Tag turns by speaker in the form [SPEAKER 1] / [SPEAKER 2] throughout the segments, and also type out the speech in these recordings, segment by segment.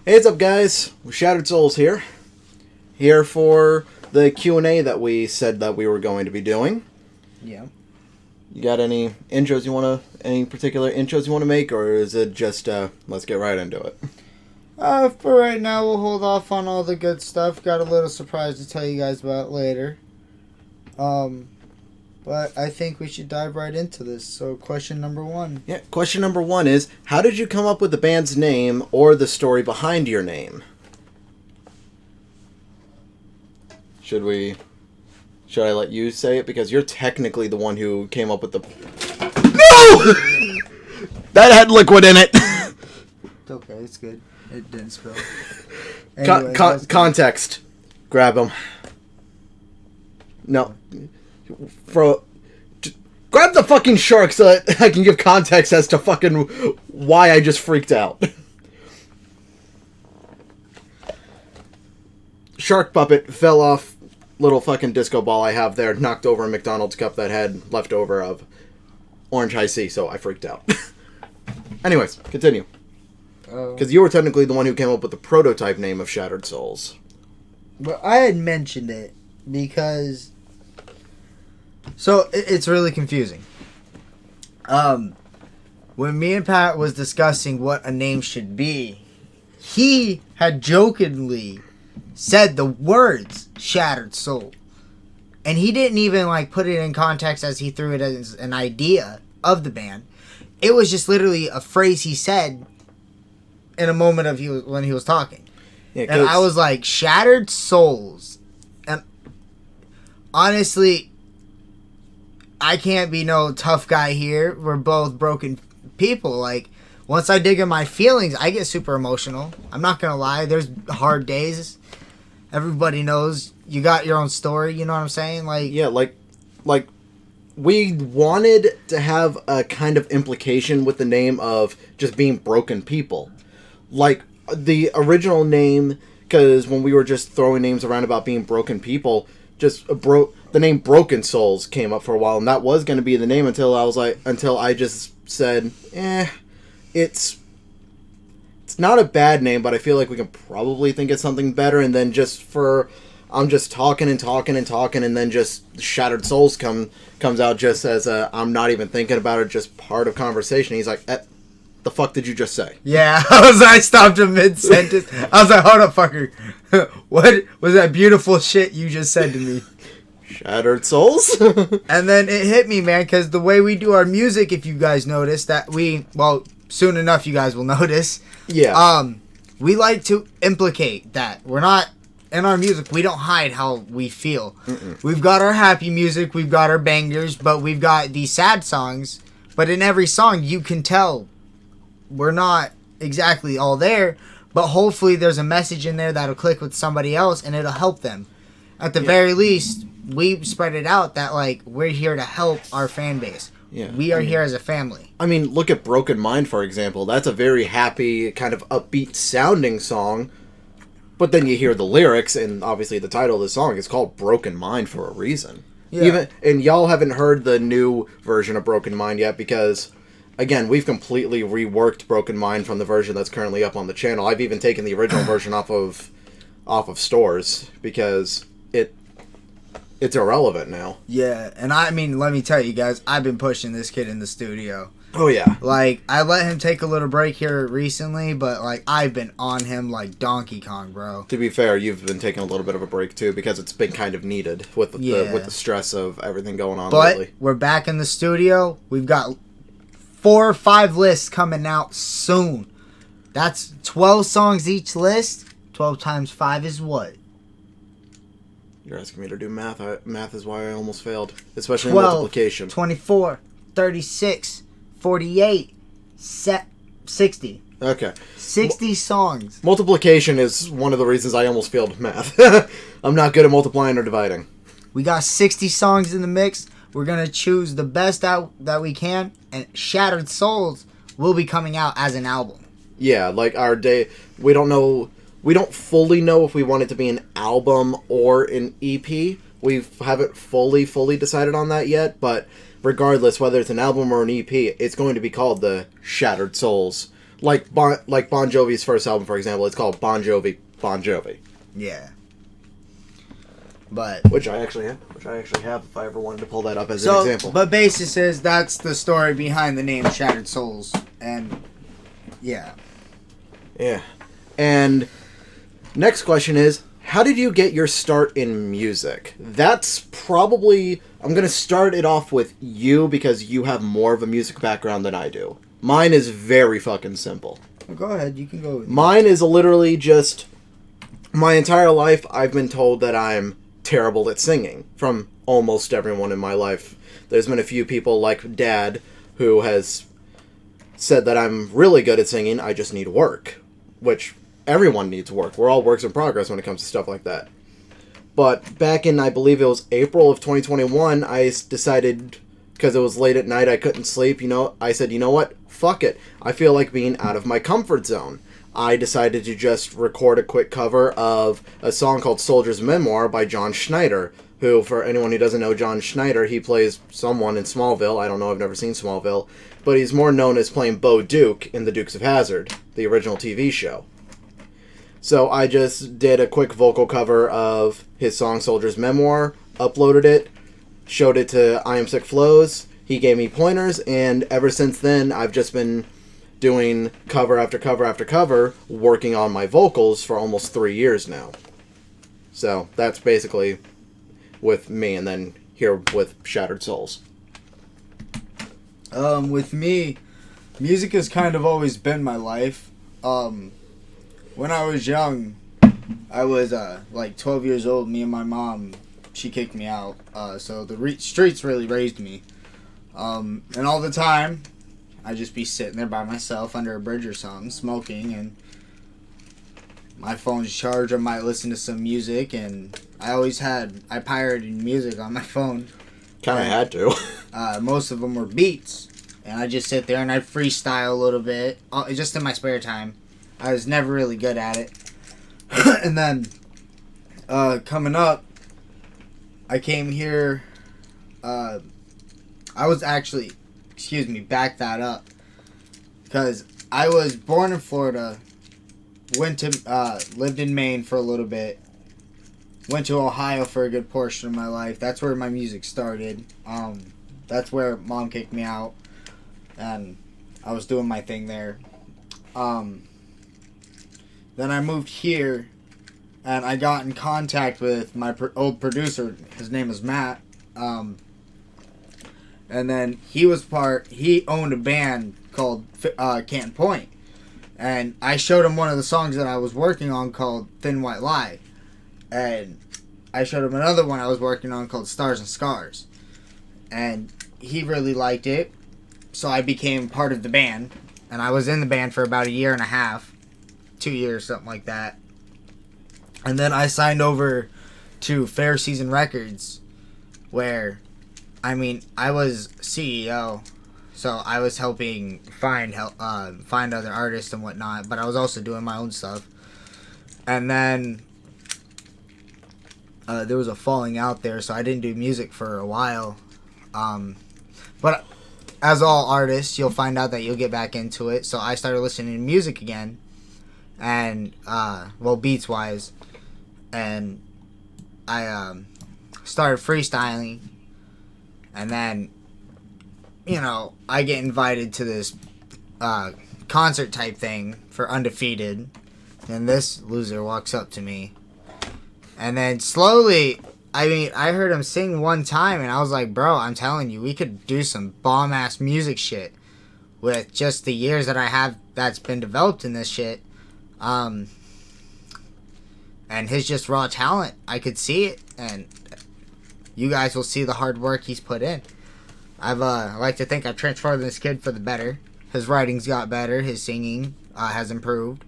[SPEAKER 1] Hey, what's up, guys? Shattered Souls here. Here for the Q&A that we said that we were going to be doing.
[SPEAKER 2] Yeah.
[SPEAKER 1] You got any particular intros you want to make, or is it just, let's get right into it?
[SPEAKER 2] For right now, we'll hold off on all the good stuff. Got a little surprise to tell you guys about later. But I think we should dive right into this. So, question number 1.
[SPEAKER 1] Yeah, question number 1 is, how did you come up with the band's name or the story behind your name? Should I let you say it? Because you're technically the one who came up with the... No! That had liquid in it!
[SPEAKER 2] It's okay, it's good. It didn't spill. Anyway,
[SPEAKER 1] context. Grab him. No. Grab the fucking shark so that I can give context as to fucking why I just freaked out. Shark puppet fell off little fucking disco ball I have there, knocked over a McDonald's cup that had leftover of orange high C, so I freaked out. Anyways, continue. Because you were technically the one who came up with the prototype name of Shattered Souls.
[SPEAKER 2] But I had mentioned it because... So, it's really confusing. When me and Pat was discussing what a name should be, he had jokingly said the words Shattered Soul. And he didn't even put it in context as he threw it as an idea of the band. It was just literally a phrase he said in a moment of when he was talking. Yeah, and I was like, Shattered Souls. And honestly, I can't be no tough guy here. We're both broken people. Once I dig in my feelings, I get super emotional. I'm not gonna lie. There's hard days. Everybody knows you got your own story. You know what I'm saying?
[SPEAKER 1] We wanted to have a kind of implication with the name of just being broken people. The original name, because when we were just throwing names around about being broken people, the name Broken Souls came up for a while, and that was going to be the name until I just said, it's not a bad name, but I feel like we can probably think of something better, and then I'm just talking and talking and talking, and then just Shattered Souls comes out just as I'm not even thinking about it, just part of conversation. He's like, the fuck did you just say?
[SPEAKER 2] Yeah, I stopped him mid-sentence. I was like, hold up, fucker. What was that beautiful shit you just said to me?
[SPEAKER 1] Shattered Souls?
[SPEAKER 2] And then it hit me, man, because the way we do our music, if you guys notice, soon enough you guys will notice.
[SPEAKER 1] Yeah.
[SPEAKER 2] We like to implicate that. We're not, in our music, we don't hide how we feel. Mm-mm. We've got our happy music, we've got our bangers, but we've got these sad songs. But in every song, you can tell we're not exactly all there, but hopefully there's a message in there that'll click with somebody else and it'll help them. At the very least, we spread it out that we're here to help our fan base. Yeah, we are here as a family.
[SPEAKER 1] I mean, look at Broken Mind, for example. That's a very happy, kind of upbeat sounding song, but then you hear the lyrics, and obviously the title of the song is called Broken Mind for a reason. Yeah. And y'all haven't heard the new version of Broken Mind yet because, again, we've completely reworked Broken Mind from the version that's currently up on the channel. I've even taken the original version off of stores because it's irrelevant now.
[SPEAKER 2] Yeah, and I mean, let me tell you guys, I've been pushing this kid in the studio.
[SPEAKER 1] Oh, yeah.
[SPEAKER 2] I let him take a little break here recently, but, I've been on him like Donkey Kong, bro.
[SPEAKER 1] To be fair, you've been taking a little bit of a break, too, because it's been kind of needed with the stress of everything going on lately.
[SPEAKER 2] But we're back in the studio. We've got 4 or 5 lists coming out soon. That's 12 songs each list. 12 times 5 is what?
[SPEAKER 1] You're asking me to do math. Math is why I almost failed. Especially
[SPEAKER 2] 12,
[SPEAKER 1] in multiplication.
[SPEAKER 2] 24, 36, 48, 60.
[SPEAKER 1] Okay.
[SPEAKER 2] 60 songs.
[SPEAKER 1] Multiplication is one of the reasons I almost failed math. I'm not good at multiplying or dividing.
[SPEAKER 2] We got 60 songs in the mix. We're going to choose the best out that we can. And Shattered Souls will be coming out as an album.
[SPEAKER 1] Yeah, we don't know... We don't fully know if we want it to be an album or an EP. We haven't fully decided on that yet, but regardless, whether it's an album or an EP, it's going to be called the Shattered Souls. like Bon Jovi's first album, for example. It's called Bon Jovi, Bon Jovi.
[SPEAKER 2] Yeah. But
[SPEAKER 1] Which I actually have if I ever wanted to pull that up as an example.
[SPEAKER 2] But basis is that's the story behind the name Shattered Souls, and yeah.
[SPEAKER 1] Yeah. And next question is, how did you get your start in music? That's probably... I'm going to start it off with you because you have more of a music background than I do. Mine is very fucking simple.
[SPEAKER 2] Well, go ahead, you can go with
[SPEAKER 1] Mine is literally just... My entire life, I've been told that I'm terrible at singing from almost everyone in my life. There's been a few people like Dad who has said that I'm really good at singing, I just need work. Which... everyone needs work. We're all works in progress when it comes to stuff like that. But back in, I believe it was April of 2021, I decided, because it was late at night, I couldn't sleep, I said, you know what? Fuck it. I feel like being out of my comfort zone. I decided to just record a quick cover of a song called Soldier's Memoir by John Schneider, who, for anyone who doesn't know John Schneider, he plays someone in Smallville. I don't know, I've never seen Smallville. But he's more known as playing Bo Duke in The Dukes of Hazzard, the original TV show. So I just did a quick vocal cover of his song Soldier's Memoir, uploaded it, showed it to I Am Sick Flows. He gave me pointers, and ever since then, I've just been doing cover after cover after cover, working on my vocals for almost 3 years now. So that's basically with me, and then here with Shattered Souls.
[SPEAKER 2] With me, music has kind of always been my life. When I was young, I was like 12 years old. Me and my mom, she kicked me out. So the streets really raised me. And all the time, I'd just be sitting there by myself under a bridge or something, smoking, and my phone's charged. I might listen to some music, and I pirated music on my phone.
[SPEAKER 1] Kind of had to.
[SPEAKER 2] Most of them were beats, and I'd just sit there and I'd freestyle a little bit, just in my spare time. I was never really good at it. And then, coming up, I came here, I was actually, back that up. Because I was born in Florida, lived in Maine for a little bit, went to Ohio for a good portion of my life. That's where my music started. That's where Mom kicked me out, and I was doing my thing there. Then I moved here, and I got in contact with my old producer. His name is Matt. And then he owned a band called Canton Point. And I showed him one of the songs that I was working on called Thin White Lie. And I showed him another one I was working on called Stars and Scars. And he really liked it. So I became part of the band. And I was in the band for about 1.5 years. 2 years, something like that. And then I signed over to Fair Season Records, where, I was CEO, so I was helping find other artists and whatnot, but I was also doing my own stuff. And then there was a falling out there, so I didn't do music for a while. But as all artists, you'll find out that you'll get back into it, so I started listening to music again. And beats wise, and I started freestyling, and then I get invited to this concert type thing for Undefeated, and this loser walks up to me, and then slowly, I heard him sing one time, and I was like, bro, I'm telling you, we could do some bomb ass music shit with just the years that I have that's been developed in this shit. And his just raw talent, I could see it, and you guys will see the hard work he's put in. I like to think I've transformed this kid for the better. His writing's got better, his singing has improved.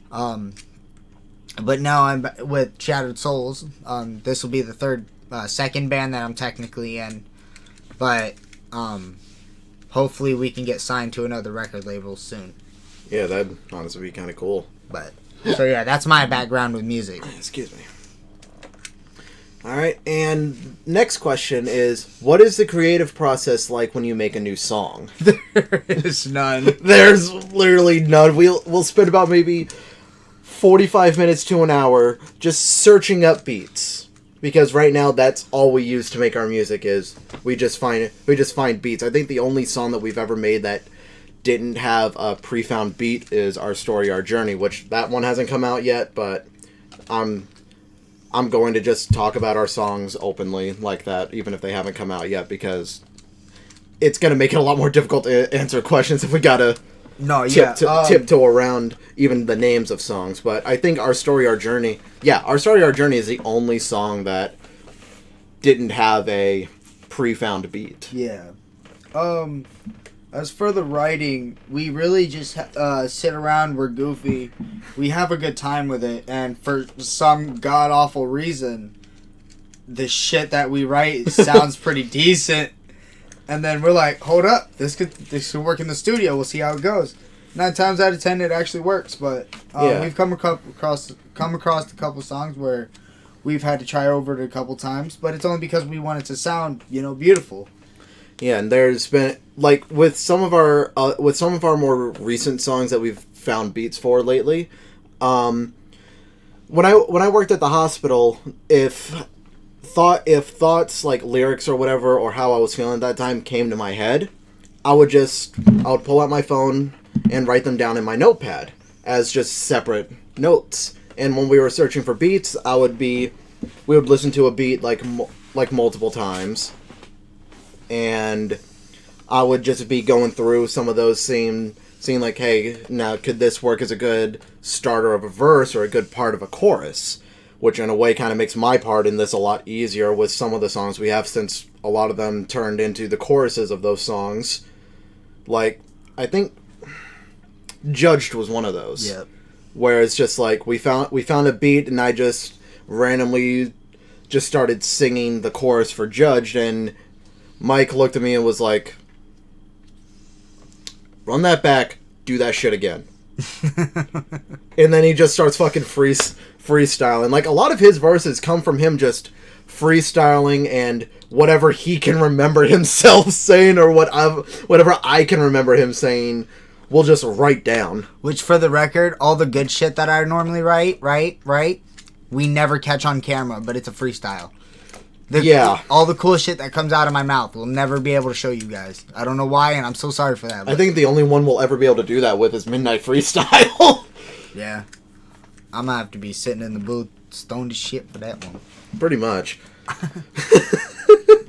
[SPEAKER 2] But now I'm with Shattered Souls. This will be the second band that I'm technically in, but hopefully we can get signed to another record label soon.
[SPEAKER 1] Yeah, that'd honestly be kind of cool.
[SPEAKER 2] But so yeah, that's my background with music.
[SPEAKER 1] Excuse me. All right, and next question is, what is the creative process like when you make a new song?
[SPEAKER 2] There is none.
[SPEAKER 1] There's literally none. We'll spend about maybe 45 minutes to an hour just searching up beats, because right now that's all we use to make our music is we just find beats. I think the only song that we've ever made that didn't have a pre-found beat is Our Story, Our Journey, which that one hasn't come out yet, but I'm going to just talk about our songs openly like that, even if they haven't come out yet, because it's going to make it a lot more difficult to answer questions if we gotta tiptoe around even the names of songs. But I think Our Story, Our Journey... Yeah, Our Story, Our Journey is the only song that didn't have a pre-found beat.
[SPEAKER 2] Yeah. As for the writing, we really just sit around, we're goofy, we have a good time with it, and for some god-awful reason, the shit that we write sounds pretty decent, and then we're like, hold up, this could work in the studio, we'll see how it goes. 9 times out of 10 it actually works, but we've come across a couple songs where we've had to try over it a couple times, but it's only because we want it to sound, beautiful.
[SPEAKER 1] Yeah, and there's been like with some of our more recent songs that we've found beats for lately. When I worked at the hospital, if thoughts like lyrics or whatever or how I was feeling at that time came to my head, I would pull out my phone and write them down in my notepad as just separate notes. And when we were searching for beats, we would listen to a beat like multiple times. And I would just be going through some of those, seeing like, hey, now could this work as a good starter of a verse or a good part of a chorus? Which in a way kind of makes my part in this a lot easier with some of the songs we have, since a lot of them turned into the choruses of those songs. Like, I think Judged was one of those.
[SPEAKER 2] Yep.
[SPEAKER 1] Where it's just like, we found a beat and I just randomly just started singing the chorus for Judged, and Mike looked at me and was like, run that back, do that shit again. And then he just starts fucking freestyling. Like, a lot of his verses come from him just freestyling and whatever he can remember himself saying or whatever I can remember him saying, we'll just write down.
[SPEAKER 2] Which, for the record, all the good shit that I normally write, we never catch on camera, but it's a freestyle. All the cool shit that comes out of my mouth, we'll never be able to show you guys. I don't know why, and I'm so sorry for that.
[SPEAKER 1] I think the only one we'll ever be able to do that with is Midnight Freestyle.
[SPEAKER 2] Yeah. I'm gonna have to be sitting in the booth stoned as shit for that one.
[SPEAKER 1] Pretty much.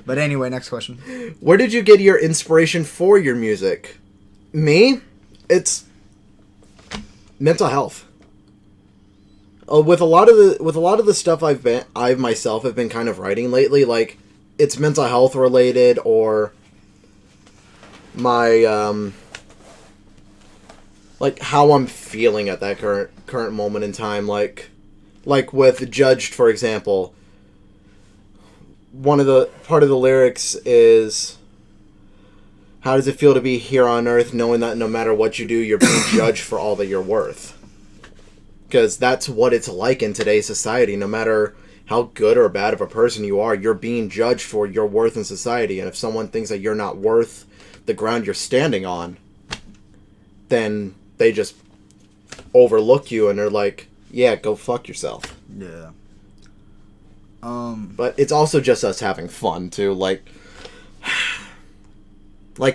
[SPEAKER 2] But anyway, next question.
[SPEAKER 1] Where did you get your inspiration for your music? Me? It's mental health. With a lot of the stuff I myself have been kind of writing lately, like, it's mental health related or my like how I'm feeling at that current moment in time. Like with Judged, for example, part of the lyrics is, how does it feel to be here on Earth, knowing that no matter what you do, you're being judged for all that you're worth? Because that's what it's like in today's society. No matter how good or bad of a person you are, you're being judged for your worth in society. And if someone thinks that you're not worth the ground you're standing on, then they just overlook you and they're like, yeah, go fuck yourself.
[SPEAKER 2] Yeah.
[SPEAKER 1] But it's also just us having fun, too. Like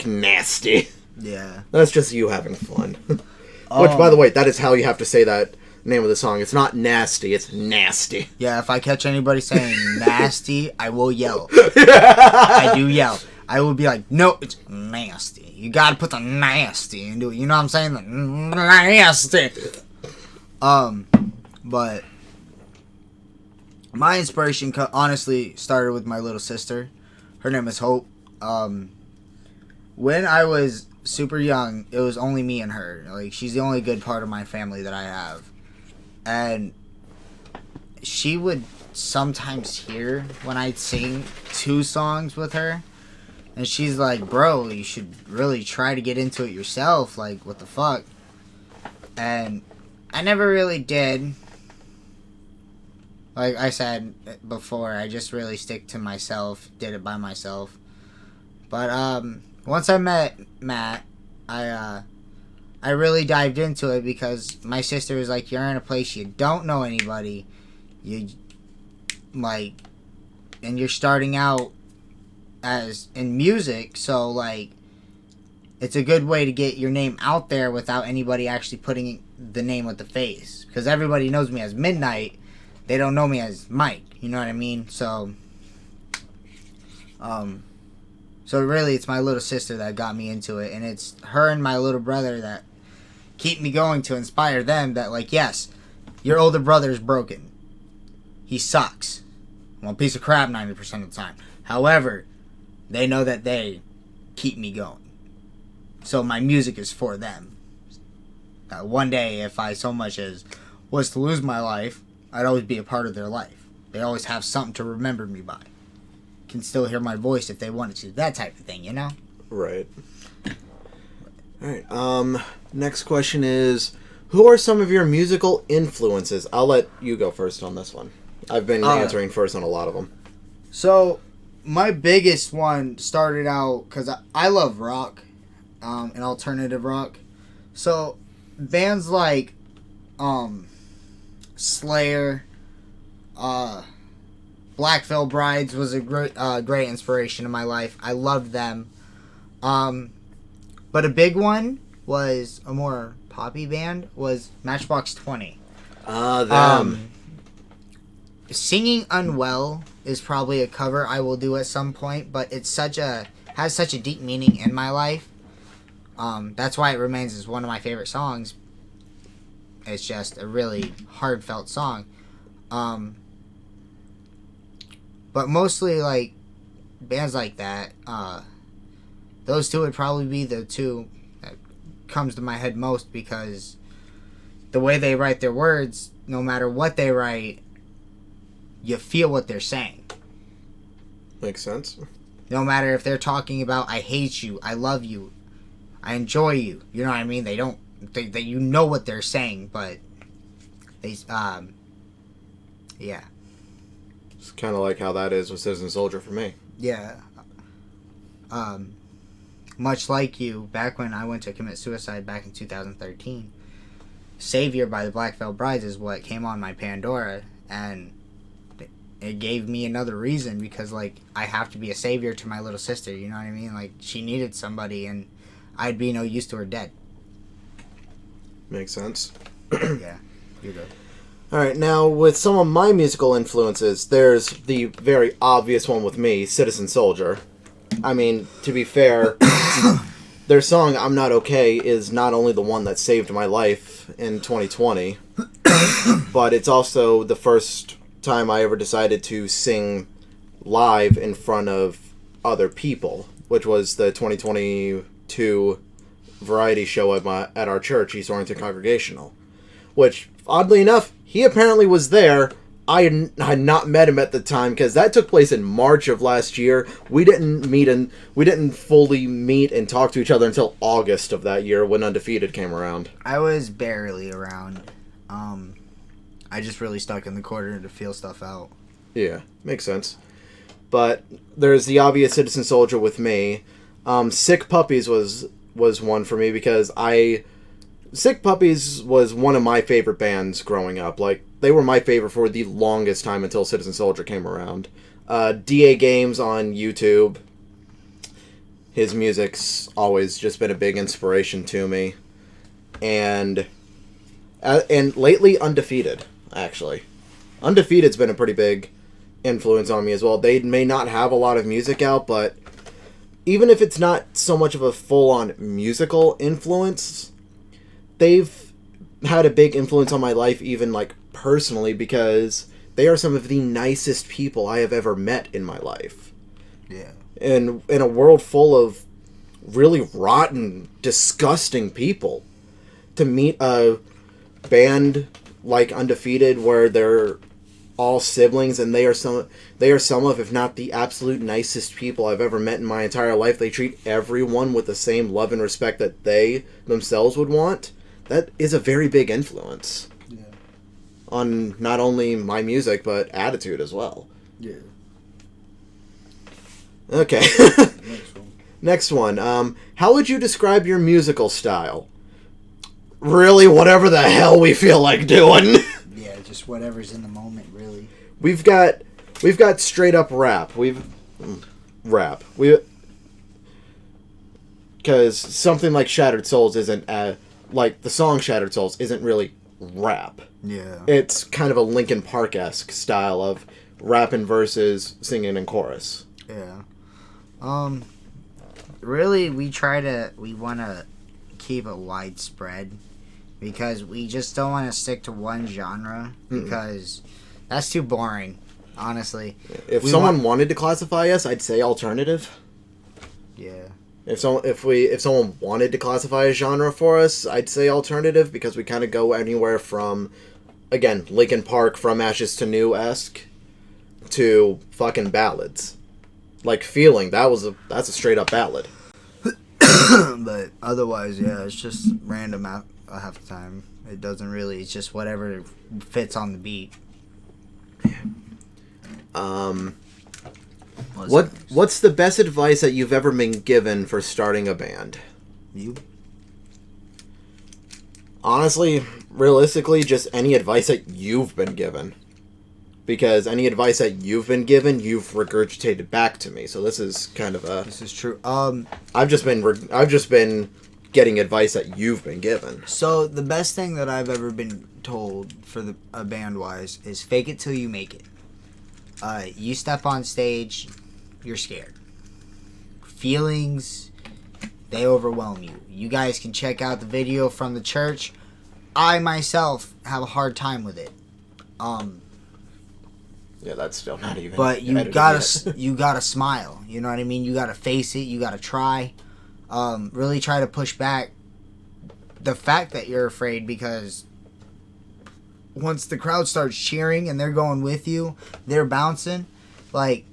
[SPEAKER 1] nasty.
[SPEAKER 2] Yeah.
[SPEAKER 1] That's just you having fun. Which, by the way, that is how you have to say that name of the song. It's not nasty, it's nasty.
[SPEAKER 2] Yeah, if I catch anybody saying nasty, I will yell. I do yell. I will be like, no, it's nasty. You gotta put the nasty into it. You know what I'm saying? The nasty. But my inspiration honestly started with my little sister. Her name is Hope. When I was super young, it was only me and her. Like, she's the only good part of my family that I have. And she would sometimes hear when I'd sing 2 songs with her. And she's like, bro, you should really try to get into it yourself. Like, what the fuck? And I never really did. Like I said before, I just really stick to myself, did it by myself. But once I met Matt, I really dived into it because my sister was like, "You're in a place you don't know anybody, you like, and you're starting out as in music, so like, it's a good way to get your name out there without anybody actually putting the name with the face. Because everybody knows me as Midnight, they don't know me as Mike. You know what I mean? So really, it's my little sister that got me into it, and it's her and my little brother that keep me going to inspire them. That like, yes, your older brother is broken. He sucks. Well, a piece of crap 90% of the time. However, they know that they keep me going. So my music is for them. One day, if I so much as was to lose my life, I'd always be a part of their life. They always have something to remember me by. Can still hear my voice if they wanted to. That type of thing, you know?
[SPEAKER 1] Right. Alright, next question is, who are some of your musical influences? I'll let you go first on this one. I've been answering first on a lot of them.
[SPEAKER 2] So, my biggest one started out, because I love rock, and alternative rock. So, bands like Slayer, Black Veil Brides was a great inspiration in my life. I loved them. But a big one was a more poppy band was Matchbox 20.
[SPEAKER 1] Them.
[SPEAKER 2] Singing Unwell is probably a cover I will do at some point, but it's has such a deep meaning in my life. That's why it remains as one of my favorite songs. It's just a really heartfelt song. But mostly, like, bands like that, those two would probably be the two that comes to my head most, because the way they write their words, no matter what they write, you feel what they're saying.
[SPEAKER 1] Makes sense.
[SPEAKER 2] No matter if they're talking about, I hate you, I love you, I enjoy you, you know what I mean? They you know what they're saying, but they, yeah.
[SPEAKER 1] It's kind of like how that is with Citizen Soldier for me.
[SPEAKER 2] Yeah. Much like you, back when I went to commit suicide back in 2013, Savior by the Black Veil Brides is what came on my Pandora, and it gave me another reason, because, like, I have to be a savior to my little sister, you know what I mean? Like, she needed somebody, and I'd be no use to her dead.
[SPEAKER 1] Makes sense.
[SPEAKER 2] Yeah, you're good.
[SPEAKER 1] Alright, now with some of my musical influences, there's the very obvious one with me, Citizen Soldier. I mean, to be fair, their song, I'm Not Okay, is not only the one that saved my life in 2020, but it's also the first time I ever decided to sing live in front of other people, which was the 2022 variety show at our church, East Orrington Congregational, which, oddly enough, he apparently was there. I had not met him at the time, because that took place in March of last year. We didn't fully meet and talk to each other until August of that year, when Undefeated came around.
[SPEAKER 2] I was barely around. I just really stuck in the corner to feel stuff out.
[SPEAKER 1] Yeah, makes sense. But there's the obvious Citizen Soldier with me. Sick Puppies was one for me, because Sick Puppies was one of my favorite bands growing up. Like, they were my favorite for the longest time until Citizen Soldier came around. DA Games on YouTube. His music's always just been a big inspiration to me. And lately, Undefeated, actually. Undefeated's been a pretty big influence on me as well. They may not have a lot of music out, but even if it's not so much of a full-on musical influence, they've had a big influence on my life, even, like, personally, because they are some of the nicest people I have ever met in my life.
[SPEAKER 2] Yeah.
[SPEAKER 1] In a world full of really rotten, disgusting people, to meet a band like Undefeated, where they're all siblings, and they are some of, if not the absolute nicest people I've ever met in my entire life. They treat everyone with the same love and respect that they themselves would want. That is a very big influence.
[SPEAKER 2] Yeah.
[SPEAKER 1] on not only my music but attitude as well.
[SPEAKER 2] Yeah.
[SPEAKER 1] Okay.
[SPEAKER 2] Next one.
[SPEAKER 1] Next one. How would you describe your musical style? Really, whatever the hell we feel like doing.
[SPEAKER 2] Yeah, just whatever's in the moment, really.
[SPEAKER 1] We've got straight up rap. Because something like Shattered Souls isn't like the song Shattered Souls isn't really rap.
[SPEAKER 2] Yeah.
[SPEAKER 1] It's kind of a Linkin Park-esque style of rapping versus singing in chorus.
[SPEAKER 2] Yeah. Really, we want to keep it widespread because we just don't want to stick to one genre because that's too boring, honestly.
[SPEAKER 1] If someone wanted to classify us, I'd say alternative.
[SPEAKER 2] Yeah.
[SPEAKER 1] If someone wanted to classify a genre for us, I'd say alternative because we kind of go anywhere from, again, Linkin Park, From Ashes to New-esque, to fucking ballads. Like Feeling, that's a straight up ballad.
[SPEAKER 2] But otherwise, yeah, it's just random half the time. It doesn't really. It's just whatever fits on the beat.
[SPEAKER 1] What's the best advice that you've ever been given for starting a band?
[SPEAKER 2] You?
[SPEAKER 1] Honestly, realistically, just any advice that you've been given. Because any advice that you've been given, you've regurgitated back to me. So this is kind of a...
[SPEAKER 2] This is true.
[SPEAKER 1] I've just been getting advice that you've been given.
[SPEAKER 2] So the best thing that I've ever been told for a band-wise is fake it till you make it. You step on stage, you're scared. Feelings, they overwhelm you. You guys can check out the video from the church. I myself have a hard time with it.
[SPEAKER 1] Yeah, that's still not even.
[SPEAKER 2] But you gotta smile. You know what I mean? You gotta face it. You gotta try. Really try to push back the fact that you're afraid, because once the crowd starts cheering and they're going with you, they're bouncing, like,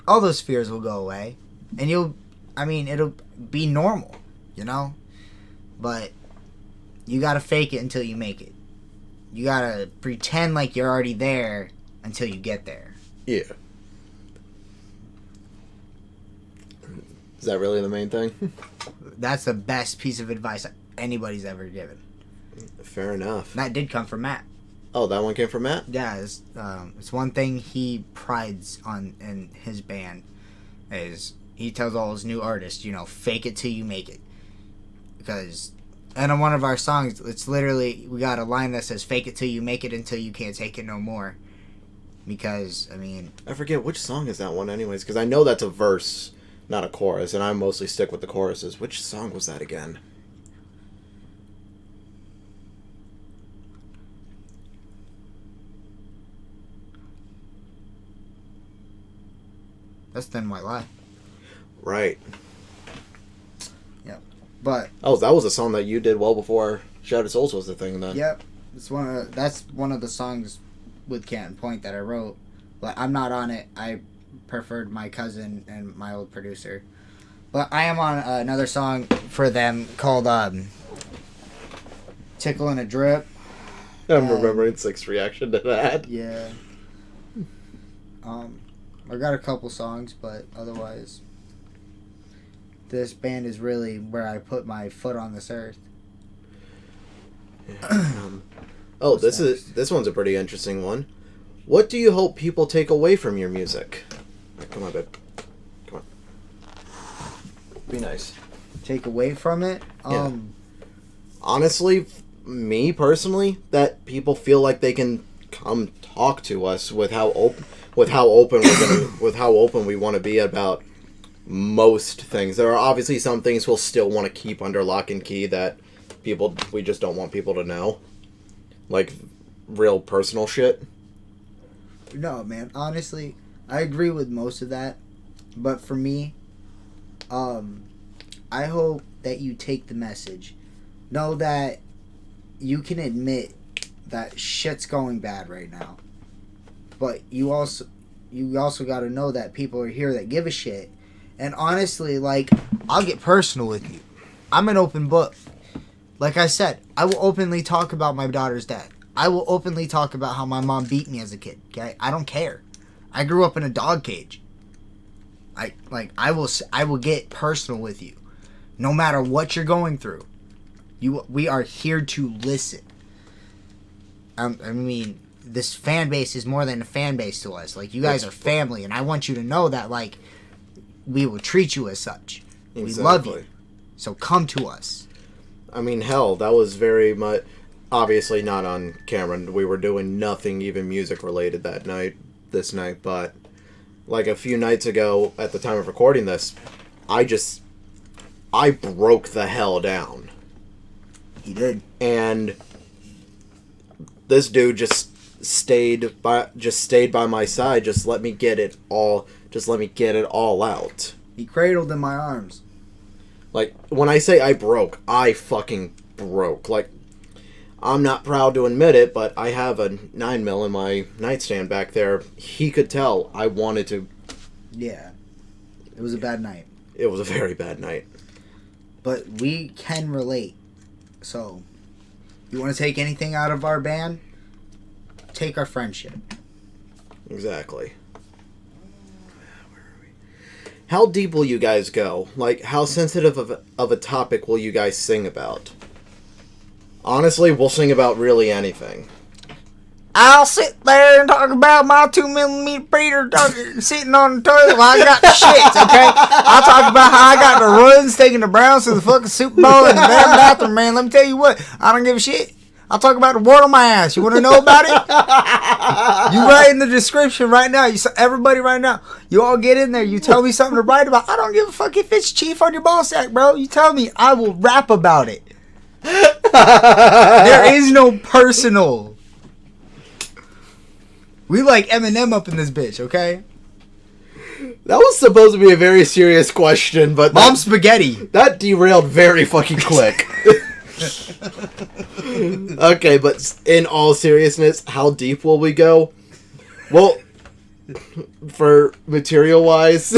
[SPEAKER 2] all those fears will go away, and it'll be normal, you know. But you gotta fake it until you make it. You gotta pretend like you're already there until you get there.
[SPEAKER 1] Yeah. Is that really the main thing?
[SPEAKER 2] That's the best piece of advice anybody's ever given.
[SPEAKER 1] Fair enough.
[SPEAKER 2] That did come from Matt.
[SPEAKER 1] Oh, that one came from Matt?
[SPEAKER 2] Yeah, it's one thing he prides on in his band is he tells all his new artists, fake it till you make it. Because, and on one of our songs, it's literally, we got a line that says, fake it till you make it until you can't take it no more. Because,
[SPEAKER 1] I forget, which song is that one anyways? Because I know that's a verse, not a chorus, and I mostly stick with the choruses. Which song was that again?
[SPEAKER 2] That's Thin White Lie.
[SPEAKER 1] Right.
[SPEAKER 2] Yep. But...
[SPEAKER 1] Oh, that was a song that you did well before Shattered Souls was the thing then.
[SPEAKER 2] Yep. That's one of the songs with Canton Point that I wrote. But I'm not on it. I preferred my cousin and my old producer. But I am on another song for them called Tickle and a Drip.
[SPEAKER 1] I'm remembering Six's reaction to that.
[SPEAKER 2] Yeah. I got a couple songs, but otherwise, this band is really where I put my foot on this earth.
[SPEAKER 1] This one's a pretty interesting one. What do you hope people take away from your music? Come on, babe. Come on. Be nice.
[SPEAKER 2] Take away from it?
[SPEAKER 1] Yeah. Honestly, me personally, that people feel like they can come talk to us with how open we want to be about most things. There are obviously some things we'll still want to keep under lock and key that we just don't want people to know. Like real personal shit.
[SPEAKER 2] No, man. Honestly, I agree with most of that. But for me, I hope that you take the message. Know that you can admit that shit's going bad right now. But you also got to know that people are here that give a shit. And honestly, like, I'll get personal with you. I'm an open book. Like I said, I will openly talk about my daughter's death. I will openly talk about how my mom beat me as a kid. Okay, I don't care. I grew up in a dog cage. I will get personal with you, no matter what you're going through. We are here to listen. I mean, this fan base is more than a fan base to us. Like, you guys are family, and I want you to know that, like, we will treat you as such. Exactly. We love you. So come to us.
[SPEAKER 1] I mean, hell, that was very much... Obviously not on camera. We were doing nothing even music-related this night, but... Like, a few nights ago, at the time of recording this, I broke the hell down.
[SPEAKER 2] He did.
[SPEAKER 1] And... This dude just stayed by my side. Just let me get it all out.
[SPEAKER 2] He cradled in my arms.
[SPEAKER 1] Like, when I say I broke, I fucking broke. Like, I'm not proud to admit it, but I have a 9mm in my nightstand back there. He could tell I wanted to.
[SPEAKER 2] Yeah. It was a bad night.
[SPEAKER 1] It was a very bad night.
[SPEAKER 2] But we can relate. So, you want to take anything out of our band? Take our friendship.
[SPEAKER 1] Exactly. Where are we? How deep will you guys go? Like, how sensitive of a topic will you guys sing about? Honestly, we'll sing about really anything.
[SPEAKER 2] I'll sit there and talk about my 2mm Peter sitting on the toilet while I got the shits, okay? I'll talk about how I got the runs taking the Browns to the fucking Super Bowl in the damn bathroom, man. Let me tell you what, I don't give a shit. I'll talk about the wart on my ass. You want to know about it? You write in the description right now. Everybody right now. You all get in there. You tell me something to write about. I don't give a fuck if it's chief on your ball sack, bro. You tell me. I will rap about it. There is no personal. We like Eminem up in this bitch, okay?
[SPEAKER 1] That was supposed to be a very serious question, but...
[SPEAKER 2] Mom spaghetti.
[SPEAKER 1] That derailed very fucking quick. Okay, but in all seriousness, how deep will we go? Well, for material-wise,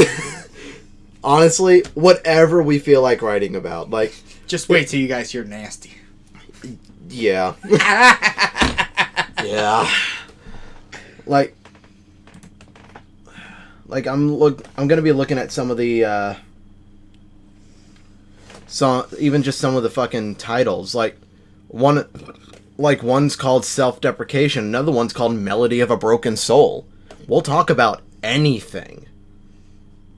[SPEAKER 1] honestly, whatever we feel like writing about. Like,
[SPEAKER 2] just wait till you guys hear nasty.
[SPEAKER 1] Yeah. Yeah. Like I'm gonna be looking at some of the even just some of the fucking titles. One's called Self-Deprecation, another one's called Melody of a Broken Soul. We'll talk about anything.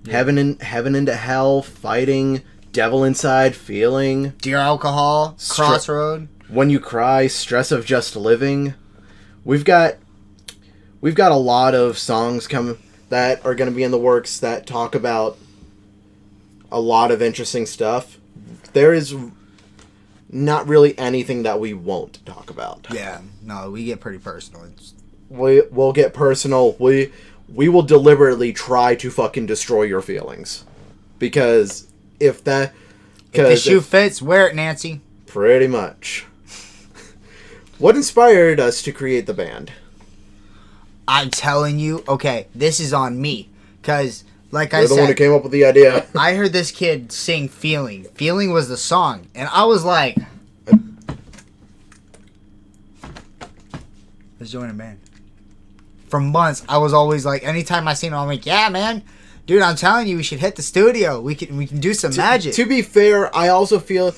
[SPEAKER 1] Yeah. Heaven into hell, fighting, devil inside, feeling.
[SPEAKER 2] Dear Alcohol, Crossroad.
[SPEAKER 1] When You Cry, Stress of Just Living. We've got a lot of songs that are going to be in the works that talk about a lot of interesting stuff. There is not really anything that we won't talk about.
[SPEAKER 2] Yeah, no, we get pretty personal.
[SPEAKER 1] We'll get personal. We will deliberately try to fucking destroy your feelings. Because if the
[SPEAKER 2] shoe fits, wear it, Nancy.
[SPEAKER 1] Pretty much. What inspired us to create the band?
[SPEAKER 2] I'm telling you, okay, this is on me. Because, like I said...
[SPEAKER 1] You're the one who came up with the idea.
[SPEAKER 2] I heard this kid sing Feeling. Feeling was the song. And I was like... Let's join a band. For months, I was always like... Anytime I seen him, I'm like, yeah, man. Dude, I'm telling you, we should hit the studio. We can do some magic.
[SPEAKER 1] To be fair, I also feel...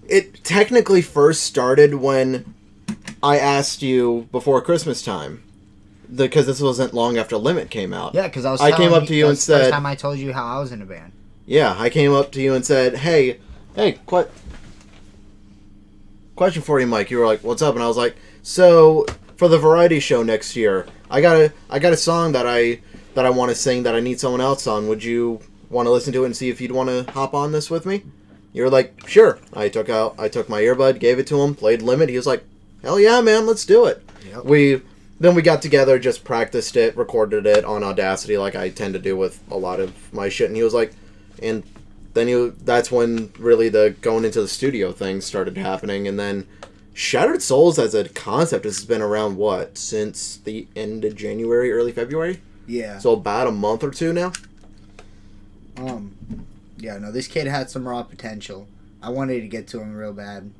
[SPEAKER 1] It technically first started when I asked you before Christmas time. Because this wasn't long after Limit came out.
[SPEAKER 2] Yeah, because
[SPEAKER 1] I came up to you and said...
[SPEAKER 2] the first time I told you how I was in a band.
[SPEAKER 1] Yeah, I came up to you and said, hey, question for you, Mike. You were like, what's up? And I was like, so, for the variety show next year, I got a song that I want to sing that I need someone else on. Would you want to listen to it and see if you'd want to hop on this with me? You were like, sure. I took my earbud, gave it to him, played Limit. He was like, hell yeah, man, let's do it. Yep. Then we got together, just practiced it, recorded it on Audacity like I tend to do with a lot of my shit. And he was like, and then that's when really the going into the studio thing started happening. And then Shattered Souls as a concept has been around, what, since the end of January, early February?
[SPEAKER 2] Yeah.
[SPEAKER 1] So about a month or two now?
[SPEAKER 2] Yeah, no, this kid had some raw potential. I wanted to get to him real bad.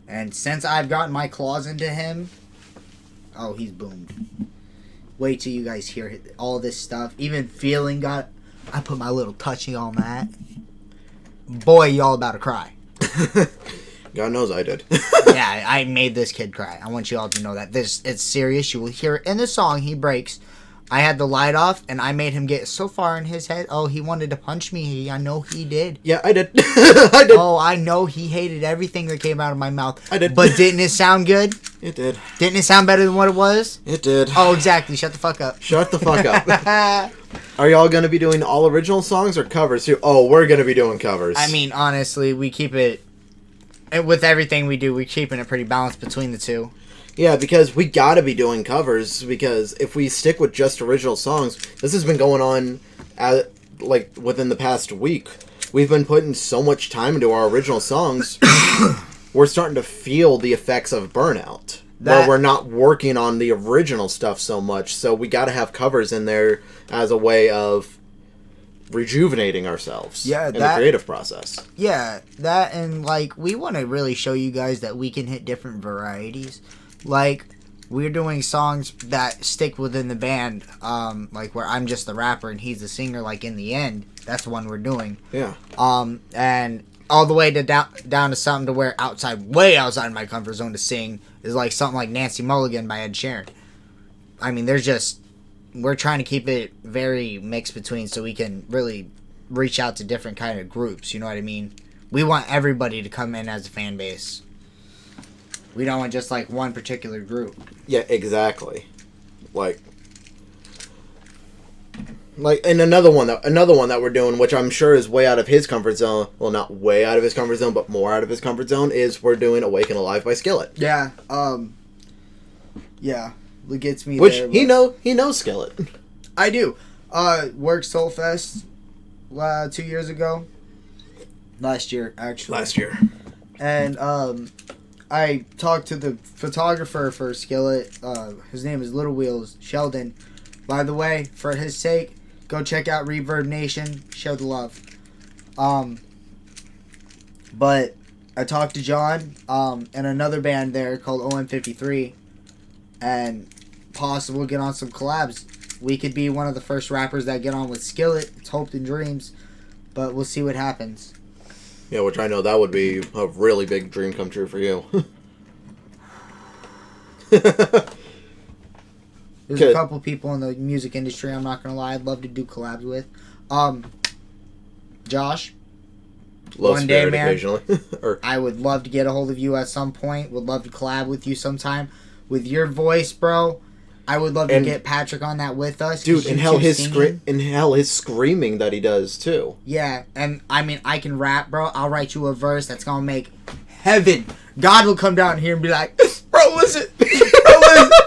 [SPEAKER 2] And since I've gotten my claws into him, Oh, he's boomed. Wait till you guys hear all this stuff. Even Feeling got... I put my little touchy on that. Boy, y'all about to cry.
[SPEAKER 1] God knows I did.
[SPEAKER 2] Yeah, I made this kid cry. I want you all to know that. It's serious. You will hear it in the song. He breaks. I had the light off, and I made him get so far in his head. Oh, he wanted to punch me. I know he did.
[SPEAKER 1] Yeah, I did. I did.
[SPEAKER 2] Oh, I know he hated everything that came out of my mouth.
[SPEAKER 1] I did.
[SPEAKER 2] But didn't it sound good?
[SPEAKER 1] It did.
[SPEAKER 2] Didn't it sound better than what it was?
[SPEAKER 1] It did.
[SPEAKER 2] Oh, exactly. Shut the fuck up.
[SPEAKER 1] Shut the fuck up. Are y'all going to be doing all original songs or covers too? Oh, we're going to be doing covers.
[SPEAKER 2] I mean, honestly, we keep it... With everything we do, we're keeping it pretty balanced between the two.
[SPEAKER 1] Yeah, because we gotta be doing covers, because if we stick with just original songs, this has been going on within the past week. We've been putting so much time into our original songs, we're starting to feel the effects of burnout. Where we're not working on the original stuff so much, so we gotta have covers in there as a way of rejuvenating ourselves in the creative process.
[SPEAKER 2] Yeah, that, and like we want to really show you guys that we can hit different varieties. Like we're doing songs that stick within the band, like where I'm just the rapper and he's the singer. Like in the end, that's the one we're doing.
[SPEAKER 1] Yeah.
[SPEAKER 2] And all the way to down to something to where way outside my comfort zone to sing is like something like Nancy Mulligan by Ed Sheeran. I mean, we're trying to keep it very mixed between so we can really reach out to different kind of groups, you know what I mean? We want everybody to come in as a fan base. We don't want just like one particular group.
[SPEAKER 1] Yeah, exactly. Like and another one that we're doing, which I'm sure is way out of his comfort zone. Well, not way out of his comfort zone, but more out of his comfort zone, is we're doing Awake and Alive by Skillet.
[SPEAKER 2] Yeah, yeah. It gets me
[SPEAKER 1] which
[SPEAKER 2] there.
[SPEAKER 1] He knows Skillet.
[SPEAKER 2] I do. Worked Soulfest 2 years ago. Last year, actually.
[SPEAKER 1] Last year.
[SPEAKER 2] And I talked to the photographer for Skillet. His name is Little Wheels, Sheldon. By the way, for his sake, go check out Reverb Nation. Show the love. But I talked to John and another band there called OM53. And possible get on some collabs. We could be one of the first rappers that get on with Skillet. It's hoped and dreams, but we'll see what happens.
[SPEAKER 1] Yeah, which I know that would be a really big dream come true for you.
[SPEAKER 2] There's a couple people in the music industry, I'm not gonna lie, I'd love to do collabs with. Josh, one day, man, occasionally. I would love to get a hold of you at some point. Would love to collab with you sometime. With your voice, bro, I would love to get Patrick on that with us.
[SPEAKER 1] Dude, and hell, his screaming that he does too.
[SPEAKER 2] Yeah, and I mean, I can rap, bro. I'll write you a verse that's gonna make heaven. God will come down here and be like, bro, listen. Bro,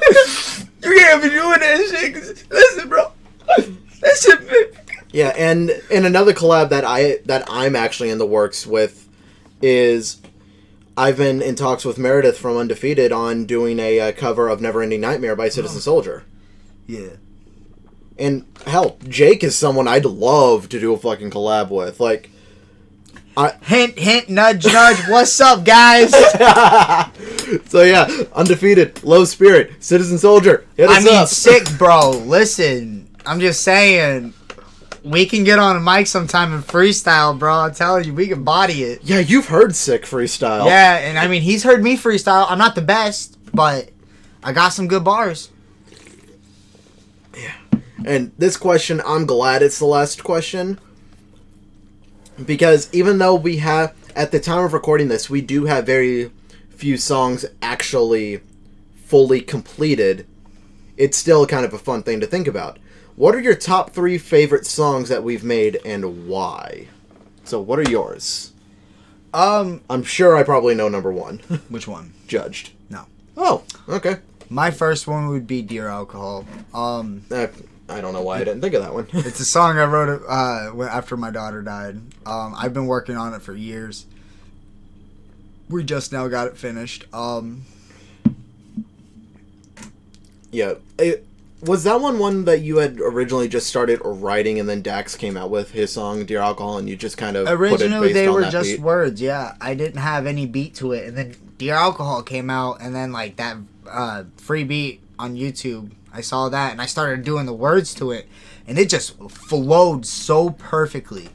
[SPEAKER 2] listen. You can't be doing that shit. Listen, bro. That shit.
[SPEAKER 1] Yeah, and another collab that I'm actually in the works with is I've been in talks with Meredith from Undefeated on doing a cover of Neverending Nightmare by Citizen Soldier.
[SPEAKER 2] Yeah.
[SPEAKER 1] And hell, Jake is someone I'd love to do a fucking collab with. Like,
[SPEAKER 2] hint, hint, nudge, nudge. What's up, guys?
[SPEAKER 1] So yeah, Undefeated, Low Spirit, Citizen Soldier. Hit us up.
[SPEAKER 2] Sick, bro. Listen, I'm just saying. We can get on a mic sometime and freestyle, bro. I'm telling you, we can body it.
[SPEAKER 1] Yeah, you've heard Sick freestyle.
[SPEAKER 2] Yeah, and I mean, he's heard me freestyle. I'm not the best, but I got some good bars.
[SPEAKER 1] Yeah. And this question, I'm glad it's the last question. Because even though we have, at the time of recording this, we do have very few songs actually fully completed, it's still kind of a fun thing to think about. What are your top 3 favorite songs that we've made and why? So what are yours? I'm sure I probably know number 1.
[SPEAKER 2] Which one?
[SPEAKER 1] Judged.
[SPEAKER 2] No.
[SPEAKER 1] Oh, okay.
[SPEAKER 2] My first one would be Dear Alcohol.
[SPEAKER 1] I don't know why I didn't think of that one.
[SPEAKER 2] It's a song I wrote after my daughter died. I've been working on it for years. We just now got it finished.
[SPEAKER 1] Yeah, Was that one that you had originally just started writing, and then Dax came out with his song "Dear Alcohol," and you just kind of
[SPEAKER 2] Originally,
[SPEAKER 1] put it based
[SPEAKER 2] they
[SPEAKER 1] on
[SPEAKER 2] were
[SPEAKER 1] that
[SPEAKER 2] just
[SPEAKER 1] beat?
[SPEAKER 2] words. Yeah, I didn't have any beat to it, and then Dear Alcohol came out, and then like that free beat on YouTube. I saw that, and I started doing the words to it, and it just flowed so perfectly.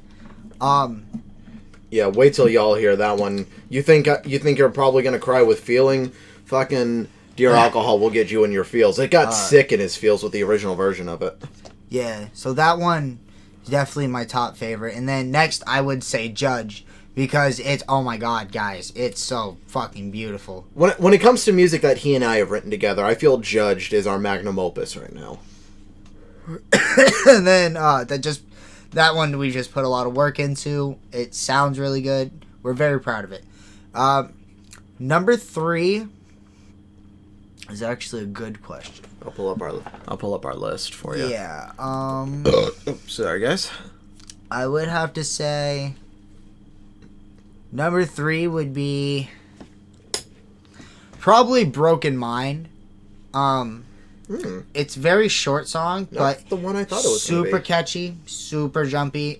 [SPEAKER 1] Yeah, wait till y'all hear that one. You think you're probably gonna cry with "Feeling"? Fucking "Dear Alcohol" will get you in your feels. It got sick in his feels with the original version of it.
[SPEAKER 2] Yeah, so that one is definitely my top favorite. And then next, I would say Judge, because it's, oh my god, guys, it's so fucking beautiful.
[SPEAKER 1] When it comes to music that he and I have written together, I feel "Judged" is our magnum opus right now.
[SPEAKER 2] And then that one we just put a lot of work into. It sounds really good. We're very proud of it. Number 3 is actually a good question.
[SPEAKER 1] I'll pull up our list for you.
[SPEAKER 2] Yeah.
[SPEAKER 1] Oops, sorry guys.
[SPEAKER 2] I would have to say number 3 would be probably Broken Mind. It's a very short song, but
[SPEAKER 1] the one I thought it was gonna
[SPEAKER 2] super
[SPEAKER 1] be.
[SPEAKER 2] catchy, super jumpy.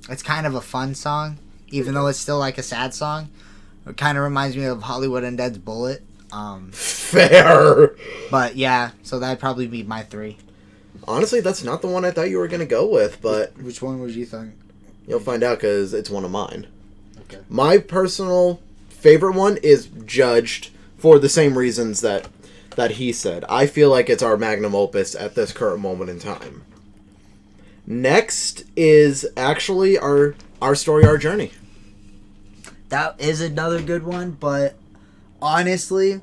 [SPEAKER 2] It's kind of a fun song, even though it's still like a sad song. It kind of reminds me of Hollywood Undead's Bullet.
[SPEAKER 1] Fair.
[SPEAKER 2] But yeah, so that'd probably be my 3.
[SPEAKER 1] Honestly, that's not the one I thought you were gonna go with, but
[SPEAKER 2] Which one would you think?
[SPEAKER 1] you'll find out because it's one of mine.
[SPEAKER 2] Okay.
[SPEAKER 1] My personal favorite one is "Judged" for the same reasons that he said. I feel like it's our magnum opus at this current moment in time. Next is actually our story, our journey.
[SPEAKER 2] That is another good one, but honestly,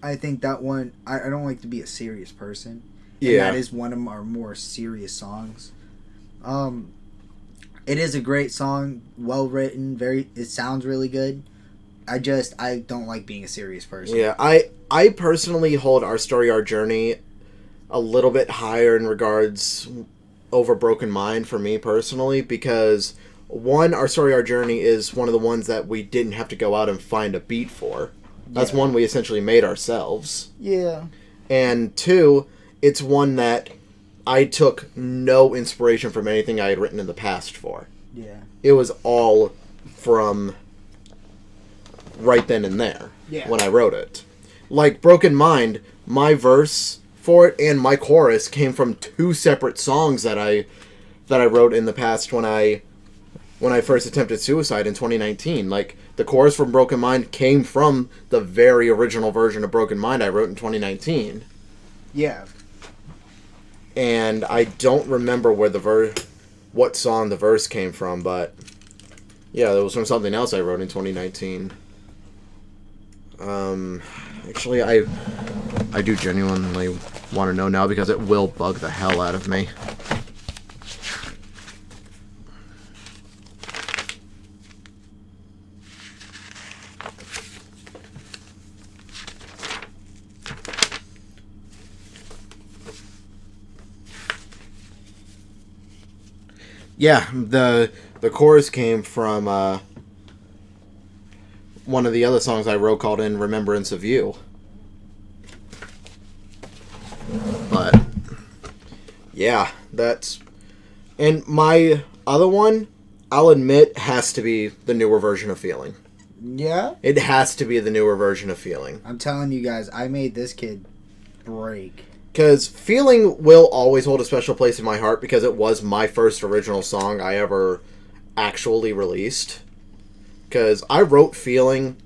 [SPEAKER 2] I think that one, I don't like to be a serious person. And
[SPEAKER 1] Yeah.
[SPEAKER 2] that is one of our more serious songs. It is a great song, well written, it sounds really good. I don't like being a serious person.
[SPEAKER 1] Yeah, I personally hold our story, our journey a little bit higher in regards over Broken Mind for me personally, because one, our story, our journey is one of the ones that we didn't have to go out and find a beat for. That's
[SPEAKER 2] Yeah.
[SPEAKER 1] one we essentially made ourselves.
[SPEAKER 2] Yeah.
[SPEAKER 1] And two, it's one that I took no inspiration from anything I had written in the past for.
[SPEAKER 2] Yeah.
[SPEAKER 1] It was all from right then and there
[SPEAKER 2] Yeah.
[SPEAKER 1] when I wrote it. Like Broken Mind, my verse for it and my chorus came from 2 separate songs that I wrote in the past when I first attempted suicide in 2019. Like the chorus from Broken Mind came from the very original version of Broken Mind I wrote in 2019.
[SPEAKER 2] Yeah.
[SPEAKER 1] And I don't remember what song the verse came from, but yeah, it was from something else I wrote in 2019. Actually, I do genuinely want to know now because it will bug the hell out of me. Yeah, the chorus came from one of the other songs I wrote called "In Remembrance of You." But yeah, and my other one, I'll admit, has to be the newer version of "Feeling."
[SPEAKER 2] Yeah?
[SPEAKER 1] It has to be the newer version of "Feeling."
[SPEAKER 2] I'm telling you guys, I made this kid break.
[SPEAKER 1] Because "Feeling" will always hold a special place in my heart because it was my first original song I ever actually released. Because I wrote "Feeling"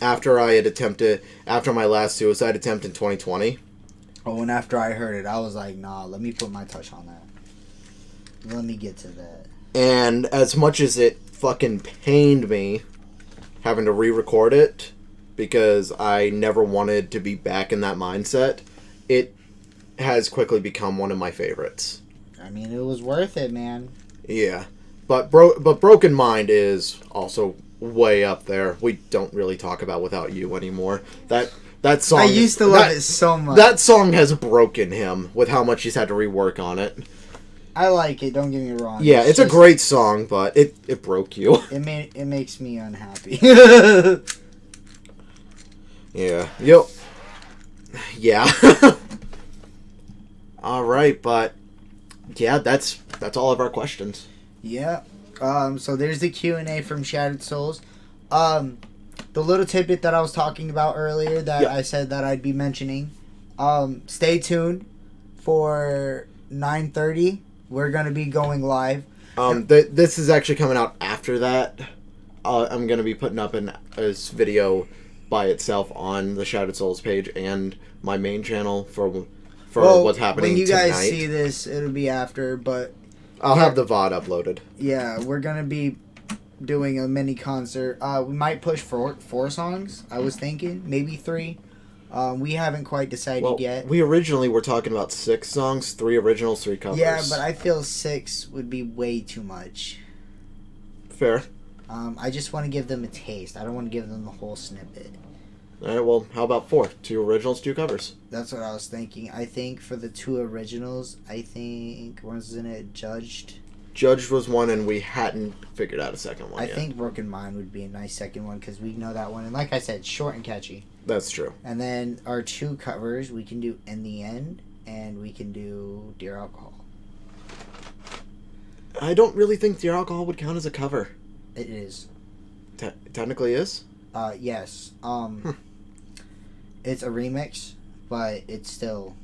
[SPEAKER 1] after my last suicide attempt in 2020.
[SPEAKER 2] Oh, and after I heard it, I was like, nah, let me put my touch on that. Let me get to that.
[SPEAKER 1] And as much as it fucking pained me having to re-record it, because I never wanted to be back in that mindset, it has quickly become one of my favorites.
[SPEAKER 2] I mean, it was worth it, man.
[SPEAKER 1] Yeah. But Broken Mind is also way up there. We don't really talk about Without You anymore. That song,
[SPEAKER 2] I used to love it so much.
[SPEAKER 1] That song has broken him with how much he's had to rework on it.
[SPEAKER 2] I like it, don't get me wrong.
[SPEAKER 1] Yeah, it's a great song, but it broke you.
[SPEAKER 2] It makes me unhappy.
[SPEAKER 1] Yeah. Yep. Yeah. All right, but yeah, that's all of our questions.
[SPEAKER 2] Yeah. So there's the Q&A from Shattered Souls. The little tidbit that I was talking about earlier that I said that I'd be mentioning. Stay tuned for 9:30. We're going to be going live.
[SPEAKER 1] This is actually coming out after that. I'm going to be putting up this video by itself on the Shattered Souls page and my main channel for what's happening
[SPEAKER 2] when you
[SPEAKER 1] tonight.
[SPEAKER 2] guys see this, it'll be after, but
[SPEAKER 1] I'll have the VOD uploaded.
[SPEAKER 2] Yeah, we're going to be doing a mini concert. We might push for 4 songs, I was thinking. Maybe 3. We haven't quite decided yet.
[SPEAKER 1] We originally were talking about 6 songs, 3 originals, 3 covers.
[SPEAKER 2] Yeah, but I feel 6 would be way too much.
[SPEAKER 1] Fair.
[SPEAKER 2] I just want to give them a taste. I don't want to give them the whole snippet.
[SPEAKER 1] All right, well, how about 4? 2 originals, 2 covers.
[SPEAKER 2] That's what I was thinking. I think for the 2 originals, wasn't it Judged?
[SPEAKER 1] Judged was one, and we hadn't figured out a second one yet.
[SPEAKER 2] I think Broken Mind would be a nice second one, because we know that one. And like I said, short and catchy.
[SPEAKER 1] That's true.
[SPEAKER 2] And then our 2 covers, we can do In the End, and we can do Dear Alcohol.
[SPEAKER 1] I don't really think Dear Alcohol would count as a cover.
[SPEAKER 2] It is.
[SPEAKER 1] Technically is?
[SPEAKER 2] Yes. It's a remix, but it's still...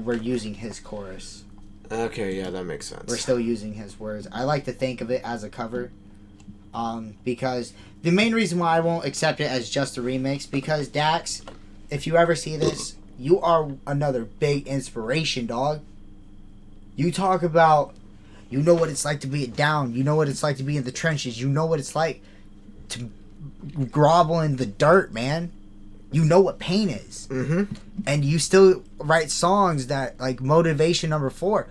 [SPEAKER 2] we're using his chorus.
[SPEAKER 1] Okay, yeah, that makes sense.
[SPEAKER 2] We're still using his words. I like to think of it as a cover. Because the main reason why I won't accept it as just a remix, because Dax, if you ever see this, you are another big inspiration, dog. You talk about, you know what it's like to be down. You know what it's like to be in the trenches. You know what it's like to grovel in the dirt, man. You know what pain is.
[SPEAKER 1] Mm-hmm.
[SPEAKER 2] And you still write songs that, like Motivation Number 4.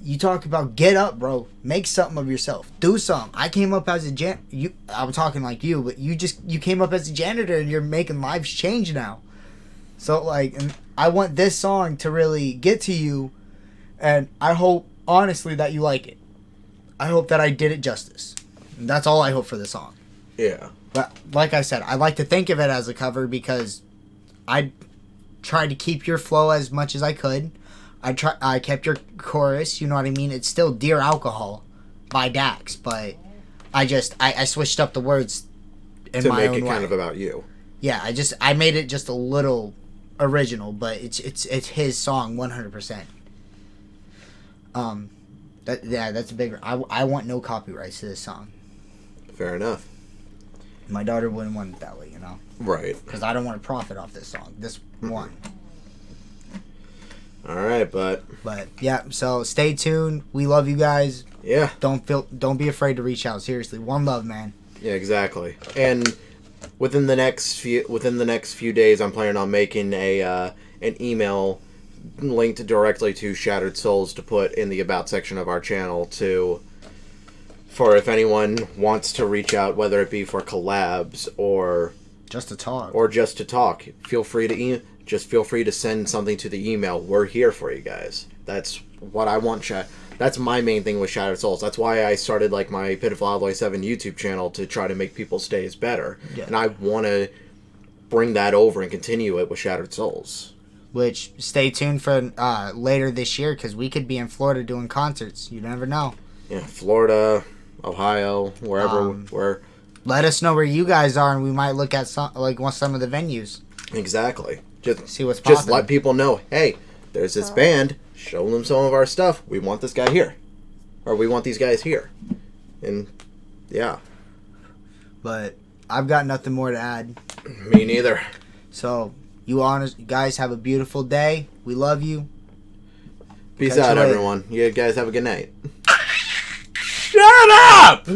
[SPEAKER 2] You talk about get up, bro. Make something of yourself. Do something. I came up as a I'm talking like you, but you came up as a janitor and you're making lives change now. So, like, and I want this song to really get to you, and I hope, honestly, that you like it. I hope that I did it justice. And that's all I hope for the song.
[SPEAKER 1] Yeah.
[SPEAKER 2] But like I said, I like to think of it as a cover because I tried to keep your flow as much as I could. I kept your chorus, you know what I mean? It's still Dear Alcohol by Dax, but I switched up the words in my own way. To make it
[SPEAKER 1] kind of about you.
[SPEAKER 2] Yeah, I made it just a little original, but it's his song 100%. That's a bigger. I want no copyrights to this song.
[SPEAKER 1] Fair enough.
[SPEAKER 2] My daughter wouldn't want it that way, you know?
[SPEAKER 1] Right.
[SPEAKER 2] Because I don't want to profit off this song. This one.
[SPEAKER 1] All right, but
[SPEAKER 2] yeah, so stay tuned. We love you guys.
[SPEAKER 1] Yeah.
[SPEAKER 2] Don't be afraid to reach out. Seriously, one love, man.
[SPEAKER 1] Yeah, exactly. And within the next few days, I'm planning on making an email linked directly to Shattered Souls to put in the about section of our channel for if anyone wants to reach out, whether it be for collabs or
[SPEAKER 2] just to talk.
[SPEAKER 1] Feel free to send something to the email. We're here for you guys. That's what I want. That's my main thing with Shattered Souls. That's why I started like my Pitiful Alloy 7 YouTube channel, to try to make people's days better. Yeah. And I want to bring that over and continue it with Shattered Souls.
[SPEAKER 2] Which, stay tuned for later this year, because we could be in Florida doing concerts. You never know.
[SPEAKER 1] Yeah, Florida, Ohio, wherever.
[SPEAKER 2] Let us know where you guys are, and we might look at some of the venues.
[SPEAKER 1] Exactly. Just
[SPEAKER 2] see what's popping.
[SPEAKER 1] Just let people know, hey, there's this band. Show them some of our stuff. We want this guy here, or we want these guys here, and yeah.
[SPEAKER 2] But I've got nothing more to add.
[SPEAKER 1] Me neither.
[SPEAKER 2] So you guys have a beautiful day. We love you.
[SPEAKER 1] Peace out, everyone. You guys have a good night.
[SPEAKER 2] Shut up!